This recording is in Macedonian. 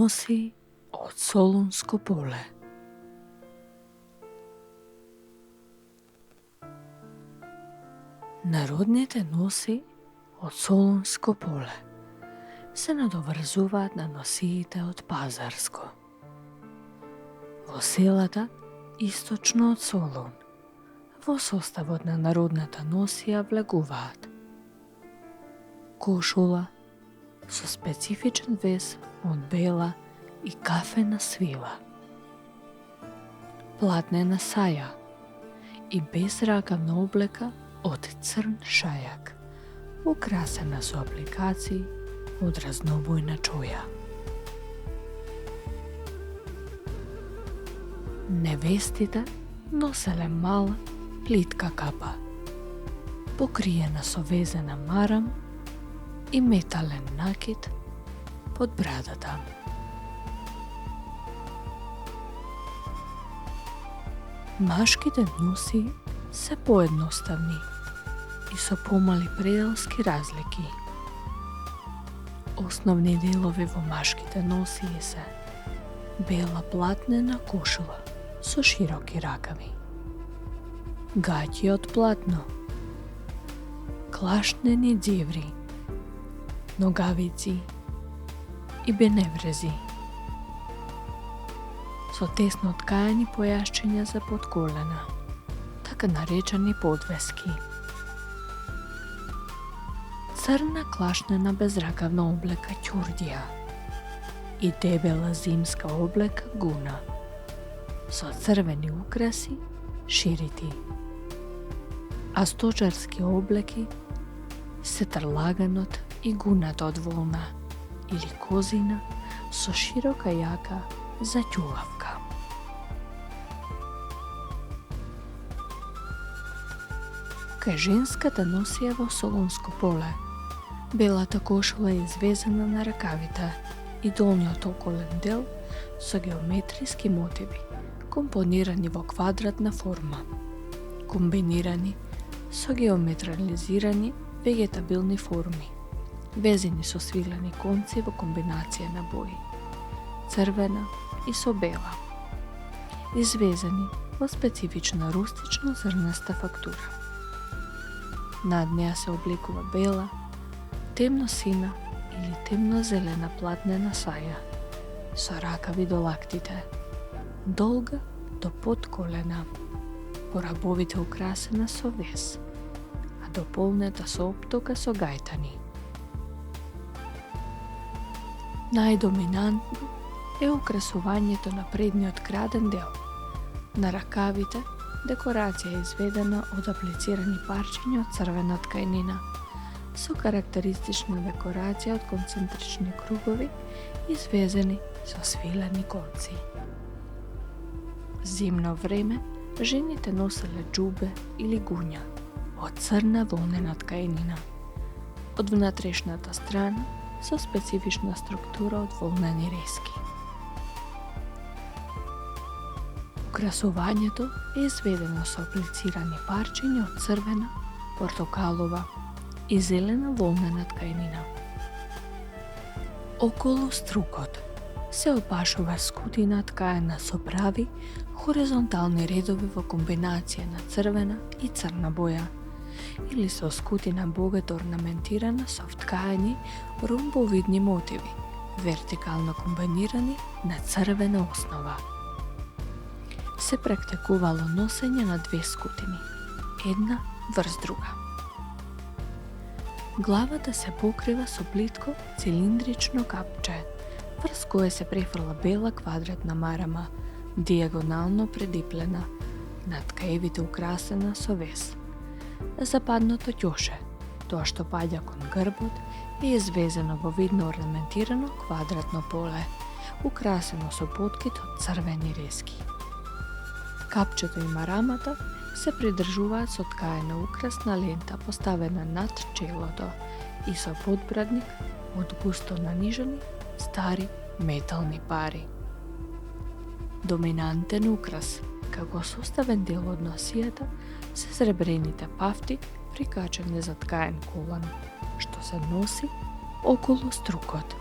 nosi od Solunsko polje. Народните носи од Солунско поле се надоврзуваат на носиите од Пазарско. Во селата источно од Солун, во составот на народната носија влегуваат кошула со специфичен вез од бела и кафена свила, платнена саја и безракавна облека од црн шајак, украсена со апликации од разнобојна чоја. Невестите носеле мала, плитка капа, покриена со везена марам и метален накид под брадата. Машките носи се поедноставни и со помали пределски разлики. Основни делови во машките носии се бела платнена кошула со широки ракави, гаќи од платно, клашнени ѕеври, ногавици и беневрези, со тесно ткаени појашчиња за под колена, така наречени подвески. Црна клашнена безракавна облека ќурдија и дебела зимска облека гуна, со црвени украси ширити, а сточарски облеки се трлаганот и гуната од волна или козина со широка јака за ќулавка. Кај женската носија во Солунско поле, белата кошула е извезена на ракавите и долниот околен дел со геометриски мотиви, компонирани во квадратна форма, комбинирани со геометрализирани вегетабилни форми, везени со свилени конци во комбинација на бои, црвена и со бела, извезени во специфична рустична зрнаста фактура. Над неа се обликува бела, темно-сина или темно-зелена платнена саја со ракави до лактите, долга до под колена, по рабовите украсена со вез, а дополнета со оптока со гајтани. Најдоминантно е украсувањето на предниот краден дел. На ракавите декорација е изведена од аплицирани парчиња од црвена ткајнина, со карактеристична декорација од концентрични кругови извезени со свилени конци. Зимно време жените носеле џубе или гуња од црна волнена ткајнина, од внатрешната страна со специфична структура од волнени резки. Украсувањето е изведено со аплицирани парчиња од црвена, портокалова и зелена волнена ткајнина. Околу струкот се опашува скутина ткаена со прави хоризонтални редови во комбинација на црвена и црна боја, или со скутина богато орнаментирана со вткаени ромбовидни мотиви, вертикално комбинирани на црвена основа. Се практикувало носење на две скутини, една врз друга. Главата се покрива со плитко цилиндрично капче, врз кое се префрла бела квадратна марама, дијагонално предиплена, над ткаевите украсена со вез. Западното ќоше, тоа што паѓа кон грбот, е извезено во видно орнаментирано квадратно поле, украсено со поткит од црвени резки. Капчето и марамата се придржуваат со ткаена украсна лента поставена над челото и со подбрадник од густо нанижени стари метални пари. Доминантен украс, како составен дел од носијата, се сребрените пафти прикачени за ткаен колан, што се носи околу струкот.